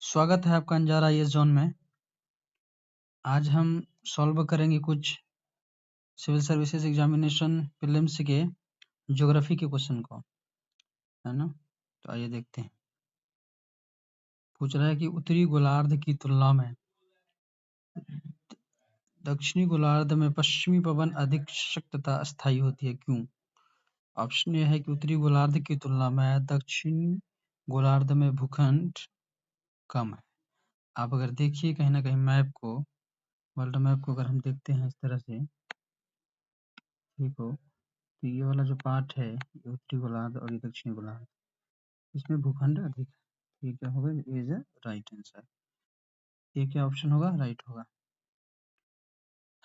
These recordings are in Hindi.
स्वागत है आपका अंजारा ये जोन में। आज हम सॉल्व करेंगे कुछ सिविल सर्विसेज एग्जामिनेशन प्रीलिम्स के ज्योग्राफी के क्वेश्चन को, है ना। तो आइए देखते हैं। पूछ रहा है कि उत्तरी गोलार्ध की तुलना में दक्षिणी गोलार्ध में पश्चिमी पवन अधिक सशक्त तथा अस्थायी होती है, क्यों? ऑप्शन ए है कि उत्तरी गोलार्ध की तुलना में दक्षिणी गोलार्ध में भूखंड कम है। आप अगर देखिए कहीं ना कहीं मैप को, वर्ल्ड मैप को अगर हम देखते हैं इस तरह से, ठीक हो, तो ये वाला जो पार्ट है ये उत्तरी गोलार्ध और ये दक्षिणी गोलार्ध, इसमें भूखंड अधिक है। तो ये क्या होगा? Is a right answer. ये क्या ऑप्शन होगा? राइट होगा।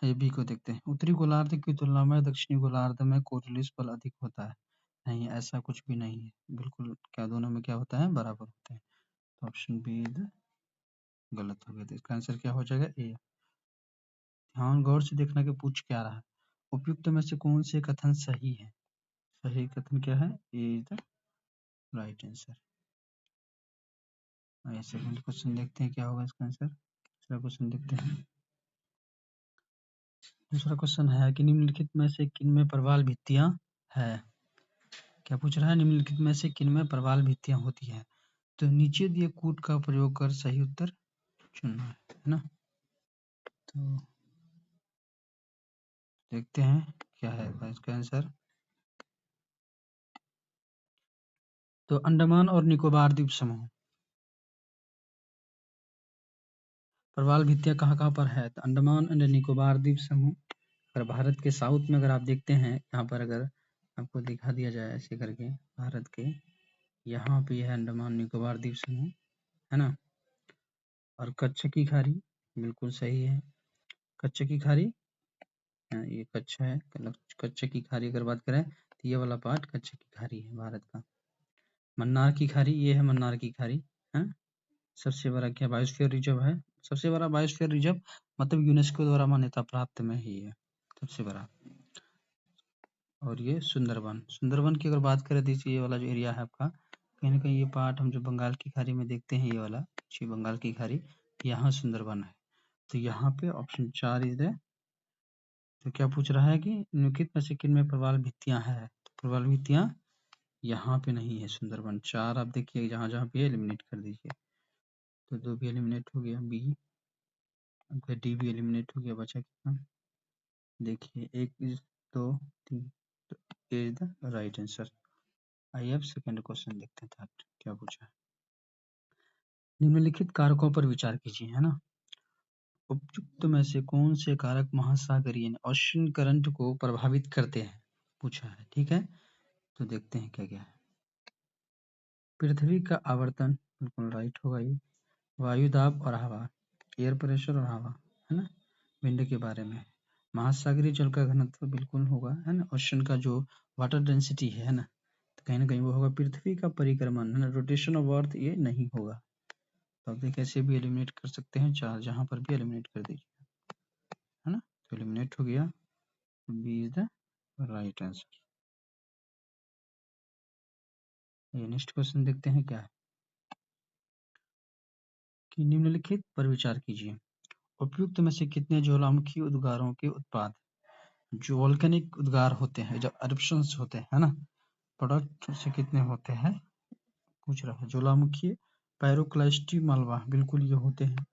ये बी को देखते हैं। उत्तरी गोलार्ध की तुलना में दक्षिणी गोलार्ध में कोरिलेस बल अधिक होता है। नहीं, ऐसा कुछ भी नहीं है। बिल्कुल क्या दोनों में क्या होता है? बराबर होते हैं। तो ऑप्शन बी गलत हो गया। तो इसका आंसर क्या हो जाएगा? ए। ध्यान गौर से देखना कि पूछ क्या रहा है। उपयुक्त में से कौन से कथन सही है? सही कथन क्या है? A is the right answer. Second question देखते हैं क्या होगा इसका आंसर। दूसरा क्वेश्चन देखते हैं। दूसरा क्वेश्चन है कि निम्नलिखित में से किन में प्रवाल भित्तियां है? क्या पूछ रहा है? निम्नलिखित में से किन में प्रवाल भित्तियां होती है? तो नीचे दिए कूट का प्रयोग कर सही उत्तर चुनना है ना। तो देखते हैं क्या है इसका आंसर। तो अंडमान और निकोबार द्वीप समूह, प्रवाल भित्तियां कहाँ पर है? तो अंडमान एंड निकोबार द्वीप समूह अगर भारत के साउथ में अगर आप देखते हैं, यहाँ पर अगर आपको दिखा दिया जाए ऐसे करके, भारत के यहाँ पे है अंडमान निकोबार द्वीप समूह, है ना। और कच्छ की खाड़ी बिल्कुल सही है। कच्छ की खाड़ी, ये कच्छ है। कच्छ की खाड़ी अगर बात करें तो ये वाला पार्ट कच्छ की खाड़ी है भारत का। मन्नार की खाड़ी, ये है मन्नार की खाड़ी, है। सबसे बड़ा क्या बायोस्फीयर रिजर्व है? सबसे बड़ा बायोस्फीयर रिजर्व मतलब यूनेस्को द्वारा मान्यता प्राप्त में ही है सबसे बड़ा। और ये सुंदरवन, सुंदरवन की अगर बात करें तो ये वाला जो एरिया है आपका, कहीं ना कहीं ये पार्ट हम जो बंगाल की खाड़ी में देखते हैं, ये वाला बंगाल की खाड़ी, यहाँ सुंदरवन है। तो यहाँ पे ऑप्शन 4 इज द। तो क्या पूछ रहा है कि निम्नलिखित में से किन में प्रवाल भित्तियां है? तो प्रवाल भित्तियां यहाँ पे नहीं है। सुंदरवन 4 आप देखिए जहाँ जहाँ पे एलिमिनेट कर दीजिए। तो 2 भी एलिमिनेट हो गया, बी, आपका डी भी एलिमिनेट हो गया, बचा कितना? देखिए 1 2 3, तो ए इज द राइट आंसर। आइए अब सेकंड क्वेश्चन देखते हैं। थर्ड क्या पूछा है? निम्नलिखित कारकों पर विचार कीजिए, है ना। उपयुक्त में से कौन से कारक महासागरीय ओशन करंट को प्रभावित करते हैं? पूछा है, ठीक है। तो देखते हैं क्या क्या है। पृथ्वी का आवर्तन बिल्कुल राइट होगा ये। वायु दाब और हवा, एयर प्रेशर और हवा, है ना। विंड के बारे में। महासागरीय जल का घनत्व बिल्कुल होगा, है ना। ओशन का जो वाटर डेंसिटी है ना, तो कहीं ना कहीं वो होगा। पृथ्वी का परिक्रमण, है ना, रोटेशन ऑफ अर्थ, ये नहीं होगा। तो आप देखिए ऐसे भी एलिमिनेट कर सकते हैं, 4 जहां पर भी एलिमिनेट कर दीजिए, है ना। तो एलिमिनेट हो गया, B is the right answer. ये नेक्स्ट क्वेश्चन देखते हैं क्या है कि निम्नलिखित पर विचार कीजिए। उपयुक्त में से कितने ज्वालामुखी उद्गारों के उत्पाद, जो वोल्केनिक उद्गार होते हैं, जब eruptions होते हैं, है ना, प्रोडक्ट से कितने होते हैं पूछ रहा है। ज्वालामुखी, पायरोक्लास्टी, मालवा, बिल्कुल ये होते हैं,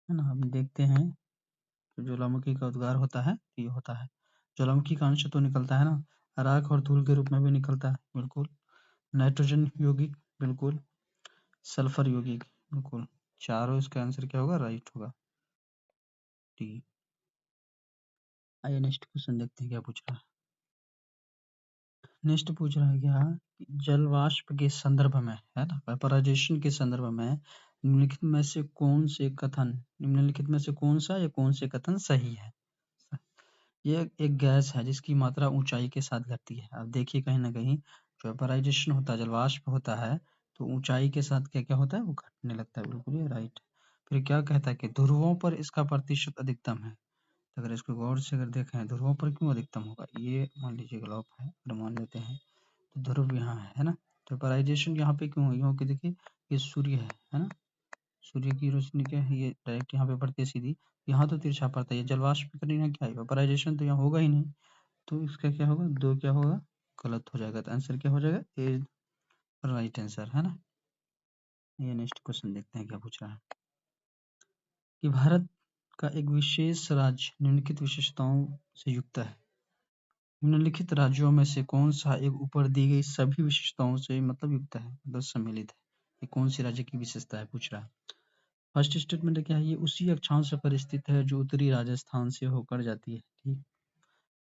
है ना। हम देखते हैं तो ज्वालामुखी का उद्गार होता है, ये होता है। ज्वालामुखी का अंश तो निकलता है ना, राख और धूल के रूप में भी निकलता है, बिल्कुल। नाइट्रोजन यौगिक, बिल्कुल। सल्फर यौगिक, बिल्कुल। चारों, इसका आंसर क्या होगा? राइट होगा, डी। आइए नेक्स्ट क्वेश्चन देखते हैं क्या पूछ रहा है। नेक्स्ट पूछ रहा है क्या, जल वाष्प के संदर्भ में, है ना, वेपराइजेशन के संदर्भ में निम्नलिखित में से कौन से कथन, निम्नलिखित में से कौन सा या कौन से कथन सही है? ये एक गैस है जिसकी मात्रा ऊंचाई के साथ घटती है। आप देखिए कहीं ना कहीं जो वेपराइजेशन होता है, जल वाष्प होता है, तो ऊंचाई के साथ क्या क्या होता है? वो घटने लगता है, बिल्कुल ये राइट। फिर क्या कहता है कि ध्रुवों पर इसका प्रतिशत अधिकतम है। तो अगर इसको गौर से अगर देखें, ध्रुवों पर क्यों अधिकतम होगा? ये मान लीजिए ग्लोब है, अगर मान लेते हैं तो ध्रुव यहाँ है ना। तो वेपराइजेशन यहाँ पे क्यों हुई? क्योंकि देखिए ये सूर्य है ना, सूर्य की रोशनी क्या है, ये डायरेक्ट यहाँ पे पड़ती है सीधी, यहाँ तो तिरछा पड़ता है, ये जल वाष्पीकरण क्या है, वेपराइजेशन तो यहाँ होगा ही नहीं, तो इसका क्या होगा, दो क्या होगा, गलत हो जाएगा, तो आंसर क्या हो जाएगा, ए राइट आंसर है ना। ये नेक्स्ट क्वेश्चन देखते हैं क्या पूछ रहा है कि भारत का एक विशेष राज्य निम्नलिखित विशेषताओं से युक्त है। निम्नलिखित राज्यों में से कौन सा एक ऊपर दी गई सभी विशेषताओं से मतलब युक्त है, मतलब सम्मिलित है। ये कौन सी राज्य की विशेषता है पूछ रहा है। फर्स्ट स्टेटमेंट क्या है, ये उसी अक्षांश पर स्थित है जो उत्तरी राजस्थान से होकर जाती है। ठीक,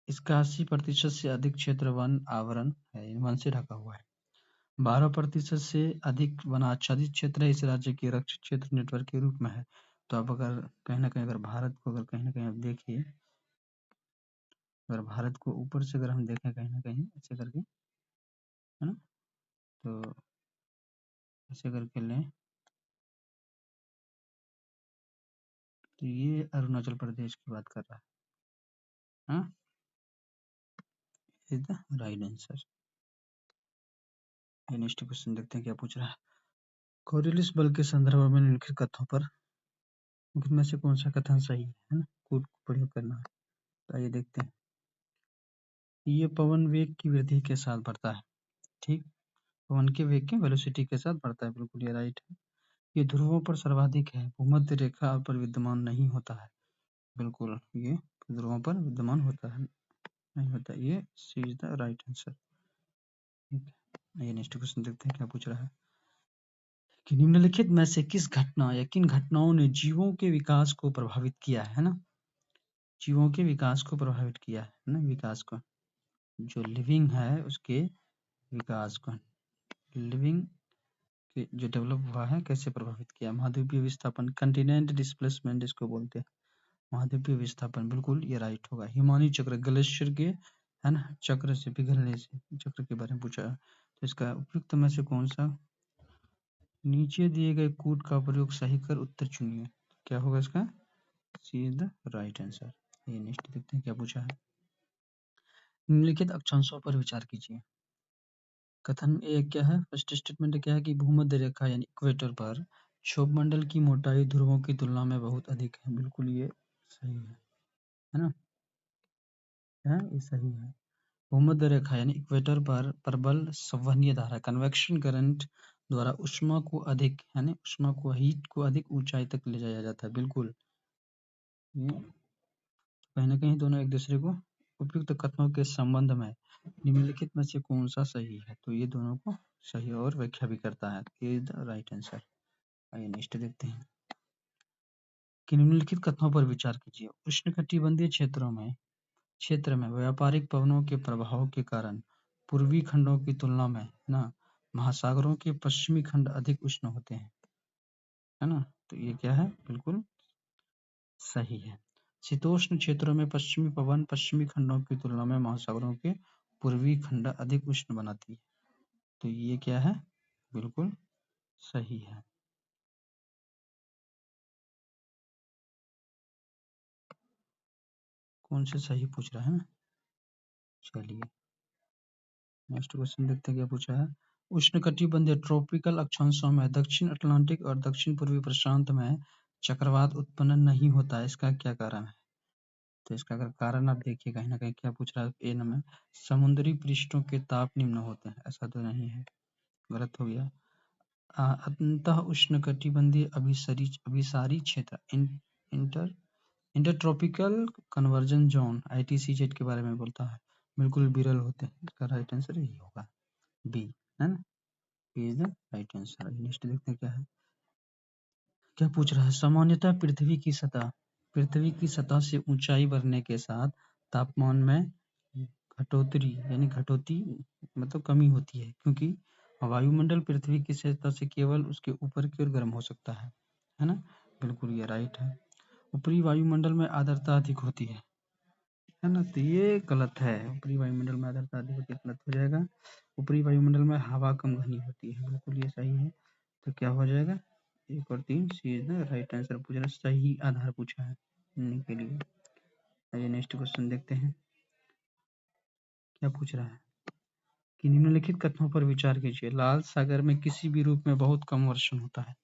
इसका 80% से अधिक क्षेत्र वन आवरण है, वन से ढका हुआ है। 12% से अधिक वनाच्छादित क्षेत्र है इस राज्य के रक्षित क्षेत्र नेटवर्क के रूप में है। तो आप अगर कहीं ना कहीं अगर भारत को अगर कहीं ना कहीं आप देखिए, अगर भारत को ऊपर से अगर हम देखें कहीं ना कहीं ऐसे करके, है ना, तो ऐसे करके लें तो ये अरुणाचल प्रदेश की बात कर रहा है। हाँ, is the right answer. Next question देखते हैं क्या पूछ रहा है। कोरियलिस बल के संदर्भ में निम्नलिखित कथनों पर इनमें से कौन सा कथन सही है ना, कूट प्रयोग करना है। तो आइए देखते हैं। ये पवन वेग की वृद्धि के साथ बढ़ता है। ठीक, पवन के वेग के वेलोसिटी के साथ बढ़ता है, बिल्कुल ये राइट है। ये ध्रुवों पर सर्वाधिक है, भूमध्य रेखा पर विद्यमान नहीं होता है, बिल्कुल ये ध्रुवों पर विद्यमान होता है, नहीं होता, ये सी इज द राइट आंसर। ठीक है, ये नेक्स्ट क्वेश्चन देखते हैं क्या पूछ रहा है कि निम्नलिखित में से किस घटना या किन घटनाओं ने जीवों के विकास को प्रभावित किया है ना, जीवों के विकास को प्रभावित किया है ना, विकास को, जो लिविंग है उसके विकास को, लिविंग के जो डेवलप हुआ है कैसे प्रभावित किया। महाद्वीपीय विस्थापन, कंटिनेंट डिस्प्लेसमेंट इसको बोलते हैं, महाद्वीपीय विस्थापन, बिल्कुल ये राइट होगा। हिमानी चक्र, ग्लेशियर के है ना चक्र से पिघलने से, चक्र के बारे में पूछा है। तो इसका उपयुक्त में से कौन सा, नीचे दिए गए कूट का प्रयोग सही कर उत्तर चुनिए। क्या होगा इसका, सी इज द राइट आंसर। ये नेक्स्ट देखते हैं क्या पूछा है। निम्नलिखित अक्षांशों पर विचार कीजिए। कथन ए क्या है, फर्स्ट स्टेटमेंट क्या है कि भूमध्य रेखा यानी इक्वेटर पर क्षोभमंडल की मोटाई ध्रुवों की तुलना में बहुत अधिक है, बिल्कुल ये सही है ना, ये सही है। भूमध्य रेखा यानी इक्वेटर पर प्रबल संवहनीय धारा कन्वेक्शन करंट द्वारा ऊष्मा को अधिक यानी ऊष्मा को हीट को अधिक ऊंचाई तक ले जाया जाता है, बिल्कुल ये कहीं ना कहीं दोनों एक दूसरे को उपयुक्त कथनों के संबंध में निम्नलिखित में से कौन सा सही है, तो ये दोनों को सही और व्याख्या भी करता है, ये द राइट आंसर। आइए नेक्स्ट देखते हैं कि निम्नलिखित कथनों पर विचार कीजिए। उष्णकटिबंधीय क्षेत्र में व्यापारिक पवनों के प्रभाव के कारण पूर्वी खंडों की तुलना में ना महासागरों के पश्चिमी खंड अधिक उष्ण होते हैं, है ना, तो ये क्या है, बिल्कुल सही है। शीतोष्ण क्षेत्रों में पश्चिमी पवन पश्चिमी खंडों की तुलना में महासागरों के पूर्वी खंड अधिक उष्ण बनाती है, तो ये क्या है, बिल्कुल सही है। कौन से सही पूछ रहा है ना, चलिए नेक्स्ट क्वेश्चन देखते हैं क्या पूछा है। उष्णकटिबंधीय ट्रॉपिकल अक्षांशों में दक्षिण अटलांटिक और दक्षिण पूर्वी प्रशांत में चक्रवात उत्पन्न नहीं होता है, इसका क्या कारण है। तो इसका अगर कारण आप देखिए कहीं ना कहीं क्या पूछ रहा है, ए में समुद्री पृष्ठों के ताप निम्न होते हैं, ऐसा तो नहीं है, गलत हो गया। अंतः उष्णकटिबंधीय अभिसारी क्षेत्र inter intertropical conversion zone ITCZ के बारे में बोलता है, बिल्कुल विरल होते हैं, इसका राइट आंसर यही होगा, बी है ना, B is the right answer. Next देखते हैं क्या है, क्या पूछ रहा है। सामान्यतः पृथ्वी की सतह से ऊंचाई बढ़ने के साथ तापमान में घटोतरी यानी घटोती मतलब कमी होती है, क्योंकि वायुमंडल पृथ्वी की सतह से केवल उसके ऊपर की ओर गर्म हो सकता है ना, बिल्कुल ये राइट है। ऊपरी वायुमंडल में आर्द्रता अधिक होती है ना, तो ये गलत है, ऊपरी वायुमंडल में आर्द्रता अधिक होती है, गलत हो जाएगा। ऊपरी वायुमंडल में हवा कम घनी होती है, बिल्कुल ये सही है, तो क्या हो जाएगा, एक और तीन, सी इज द राइट आंसर पूछ रहा है, सही आधार पूछा है के लिए। आइए नेक्स्ट क्वेश्चन देखते हैं क्या पूछ रहा है कि निम्नलिखित कथनों पर विचार कीजिए। लाल सागर में किसी भी रूप में बहुत कम वर्षण होता है,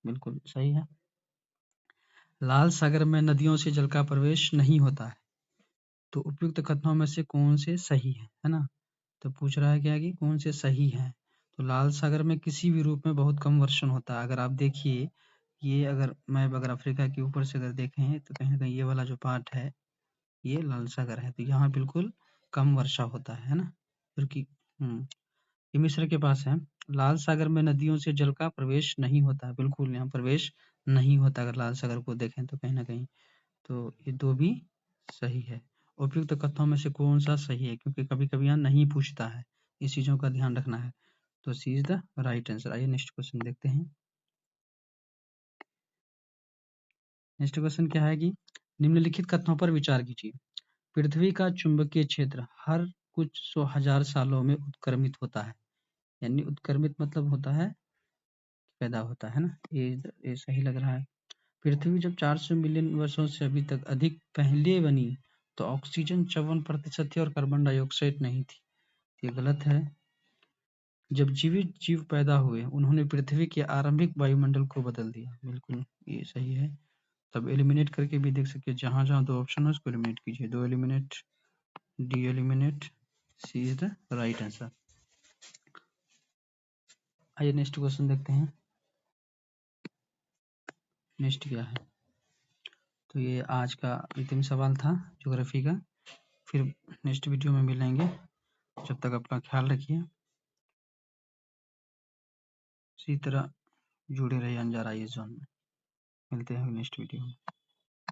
बिल्कुल सही है। लाल सागर में नदियों से जल का प्रवेश नहीं होता है, तो उपयुक्त कथनों में से कौन से सही है ना? तो पूछ रहा है क्या कि कौन से सही हैं? तो लाल सागर में किसी भी रूप में बहुत कम वर्षण होता है। अगर आप देखिए, ये अगर मैप अगर अफ्रीका के ऊपर से अगर देखें तो कहीं न कहीं ये वाला जो पार्ट है, ये लाल सागर है, तो यहाँ बिल्कुल कम वर्षा होता है ना? क्योंकि ये मिस्र के पास है। लाल सागर में नदियों से जल का प्रवेश नहीं होता है, बिल्कुल यहाँ प्रवेश नहीं होता अगर लाल सागर को देखें तो कहीं न कहीं। तो ये 2 भी सही है। उपयुक्त कथनों में से कौन-सा सही है? क्योंकि कभी-कभी यहाँ नहीं पूछता है, इस चीज़ों का ध्यान रखना है। तो सी इज़ द राइट आंसर। आइए नेक्स्ट क्वेश्चन देखते हैं। नेक्स्ट क्वेश्चन क्या है कि निम्नलिखित कथनों पर विचार कीजिए। पृथ्वी का चुंबकीय क्षेत्र हर कुछ 100 हज़ार सालों में उत्क्रमित होता है। यानी उत्क्रमित मतलब होता है पैदा होता है ना? ये सही लग रहा है। पृथ्वी जब 400 मिलियन वर्षों से अभी तक अधिक पहले बनी, तो ऑक्सीजन 54% थी और कार्बन डाइऑक्साइड नहीं थी। ये गलत है। जब जीवित जीव पैदा हुए, उन्होंने पृथ्वी के आरंभिक वायुमंडल को बदल दिया। बिल्कुल, ये सही है। तब एलिमिनेट करके भी देख सकते हैं, जहाँ-जहाँ 2 ऑप्शन है उसको एलिमिनेट कीजिए। 2 eliminate, D eliminate, C is the right answer. आइए नेक्स्ट क्वेश्चन देखते हैं। नेक्स्ट क्या है? तो ये आज का अंतिम सवाल था ज्योग्राफी का। फिर नेक्स्ट वीडियो में मिलेंगे। जब तक अपना ख्याल रखिए। इसी तरह जुड़े रहिए अंजार आईएएस जोन में। मिलते हैं नेक्स्ट वीडियो में।